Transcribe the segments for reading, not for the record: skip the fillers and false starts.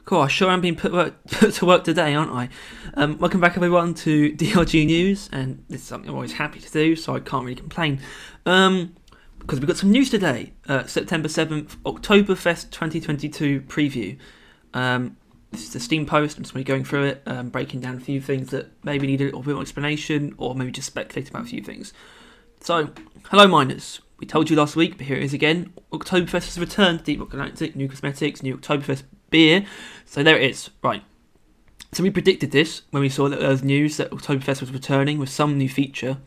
Cool, I sure am being put to work today, aren't I? Welcome back, everyone, to DRG News, and this is something I'm always happy to do, so I can't really complain. Because we've got some news today. September 7th, Oktoberfest 2022 preview. This is a Steam post. I'm just going to be going through it, breaking down a few things that maybe need a little bit more explanation, or maybe just speculating about a few things. So, hello miners. We told you last week, but here it is again. Oktoberfest has returned to Deep Rock Galactic, new cosmetics, new Oktoberfest beer. So there it is. Right. So we predicted this when we saw that there was news that Oktoberfest was returning with some new feature.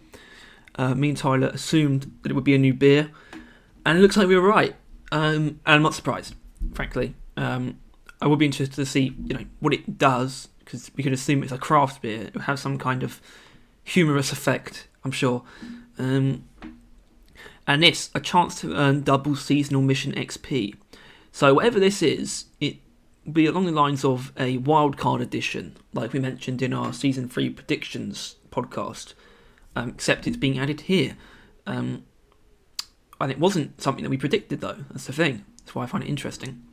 Me and Tyler assumed that it would be a new beer, and it looks like we were right. And I'm not surprised, frankly. I would be interested to see, what it does, because we could assume it's a craft beer. It would have some kind of humorous effect, I'm sure. And this, a chance to earn double seasonal mission XP. So whatever this is, it will be along the lines of a wildcard edition, like we mentioned in our Season 3 predictions podcast, except it's being added here. And it wasn't something that we predicted, though. That's the thing. That's why I find it interesting.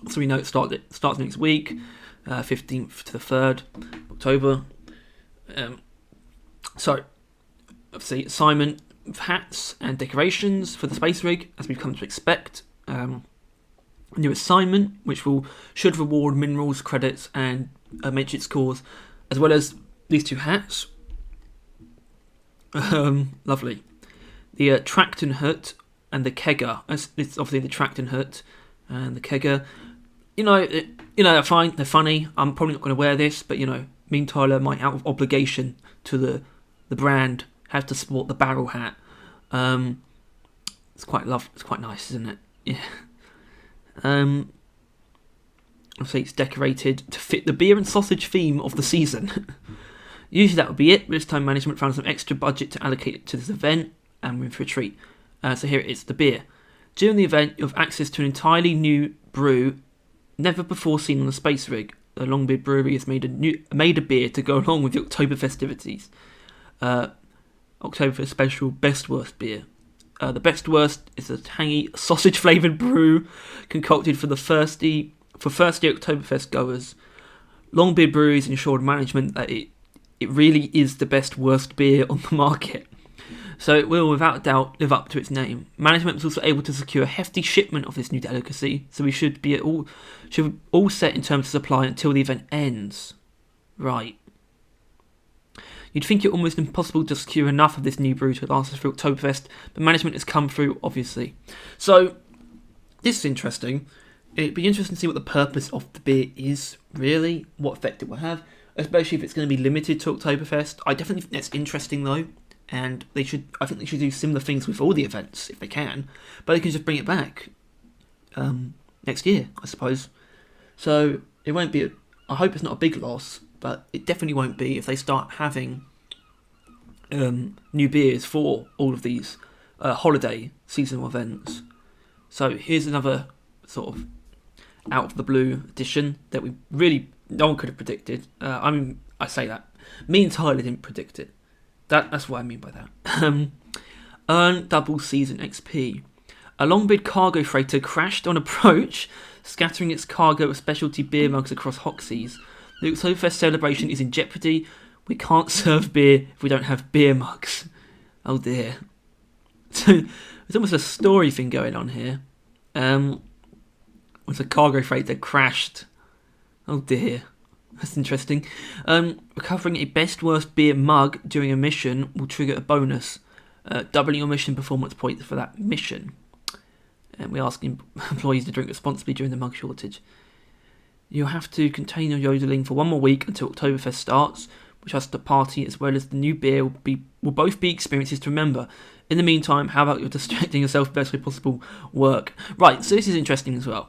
So we know it starts next week, 15th to the 3rd October. So, obviously, assignment of hats and decorations for the space rig, as we've come to expect. A new assignment, which should reward minerals, credits, and matrix scores, as well as these two hats. Lovely. The Tracton Hut and the Kegger. It's obviously the Tracton Hut and the Kegger. They're fine. They're funny. I'm probably not going to wear this, but me and Tyler might, out of obligation to the brand, have to sport the barrel hat. It's quite nice, isn't it? Yeah. Obviously, it's decorated to fit the beer and sausage theme of the season. Usually that would be it, but this time management found some extra budget to allocate it to this event, and we're in for a treat. So here it is, the beer. During the event, you have access to an entirely new brew, never before seen on the space rig. The Longbeard Brewery has made a beer to go along with the Oktober festivities. Oktoberfest special Best Worst beer. The Best Worst is a tangy, sausage-flavoured brew concocted for thirsty Oktoberfest goers. Longbeard Breweries ensured management that it really is the best worst beer on the market. So it will, without doubt, live up to its name. Management was also able to secure a hefty shipment of this new delicacy, so we should be all set in terms of supply until the event ends. Right. You'd think it almost impossible to secure enough of this new brew to last us through Oktoberfest, but management has come through, obviously. So, this is interesting. It'd be interesting to see what the purpose of the beer is, really, what effect it will have, especially if it's going to be limited to Oktoberfest. I definitely think that's interesting, though. And I think they should do similar things with all the events if they can, but they can just bring it back next year, I suppose. So it won't be. I hope it's not a big loss, but it definitely won't be if they start having new beers for all of these holiday seasonal events. So here's another sort of out of the blue edition that no one could have predicted. I say that me and Tyler didn't predict it. That's what I mean by that. Earn double season XP. A Longbeard cargo freighter crashed on approach, scattering its cargo of specialty beer mugs across Hoxie's. The Oktoberfest celebration is in jeopardy. We can't serve beer if we don't have beer mugs. Oh dear. So there's almost a story thing going on here. With a cargo freighter crashed. Oh dear. That's interesting. Recovering a best worst beer mug during a mission will trigger a bonus, doubling your mission performance points for that mission. And we're asking employees to drink responsibly during the mug shortage. You'll have to contain your yodeling for one more week until Oktoberfest starts, which has the party as well as the new beer will both be experiences to remember. In the meantime, how about your distracting yourself the best way possible work? Right, so this is interesting as well.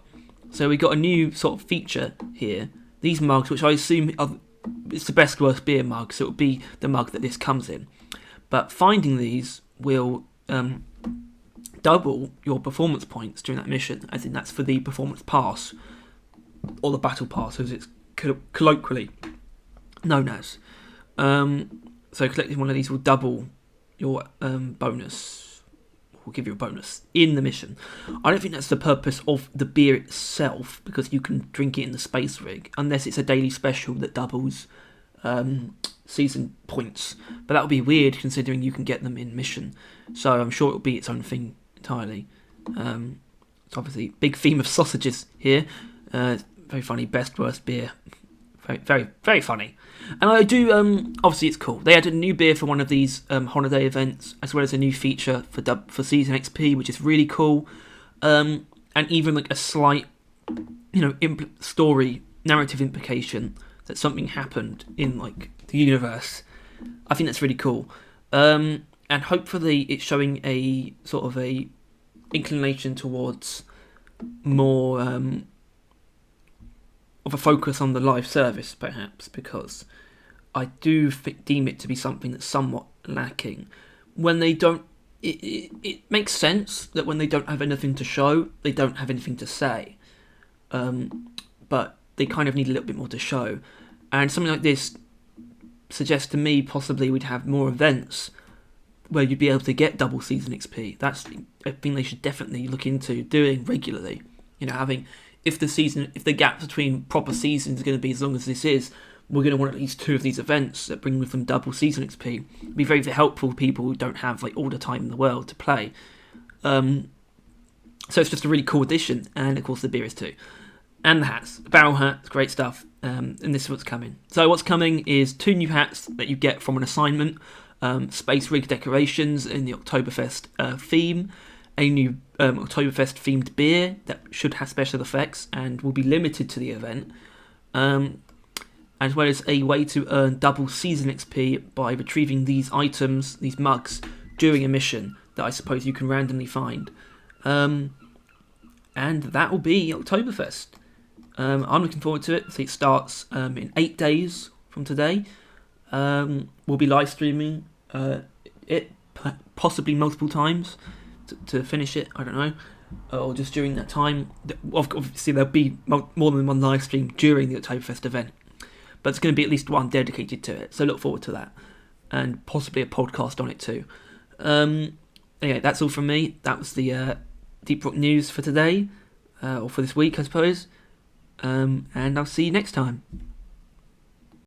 So we got a new sort of feature here. These mugs, which I assume it's the best worst beer mug, so it will be the mug that this comes in. But finding these will double your performance points during that mission, as in that's for the performance pass, or the battle pass, as it's colloquially known as. So collecting one of these will double your bonus, will give you a bonus in the mission. I don't think that's the purpose of the beer itself, because you can drink it in the space rig, unless it's a daily special that doubles season points. But that would be weird considering you can get them in mission. So I'm sure it'll be its own thing entirely. It's obviously big theme of sausages here. Very funny, best worst beer. Very, very, very funny. And I do, obviously it's cool. They had a new beer for one of these holiday events, as well as a new feature for Season XP, which is really cool. And even like a slight, story, narrative implication that something happened in like the universe. I think that's really cool. And hopefully it's showing a sort of a inclination towards more of a focus on the live service, perhaps, because I do deem it to be something that's somewhat lacking. When they don't, it makes sense that when they don't have anything to show, they don't have anything to say. But they kind of need a little bit more to show. And something like this suggests to me possibly we'd have more events where you'd be able to get double season XP. That's a thing they should definitely look into doing regularly. Having, if the gap between proper seasons is going to be as long as this is, we're going to want at least 2 of these events that bring with them double season XP. It'd be very helpful for people who don't have like all the time in the world to play. So it's just a really cool addition, and of course the beer is too. And the hats, the barrel hats, great stuff. And this is what's coming. So what's coming is 2 new hats that you get from an assignment, space rig decorations in the Oktoberfest theme, a new Oktoberfest themed beer that should have special effects and will be limited to the event, as well as a way to earn double season XP by retrieving these items, these mugs, during a mission that I suppose you can randomly find. And that will be Oktoberfest. I'm looking forward to it. So it starts in 8 days from today. We'll be live streaming it possibly multiple times to finish it. I don't know, or just during that time. Obviously, there'll be more than one live stream during the Oktoberfest event, but it's going to be at least one dedicated to it. So look forward to that, and possibly a podcast on it too. Anyway, that's all from me. That was the Deep Rock news for today, or for this week, I suppose. And I'll see you next time.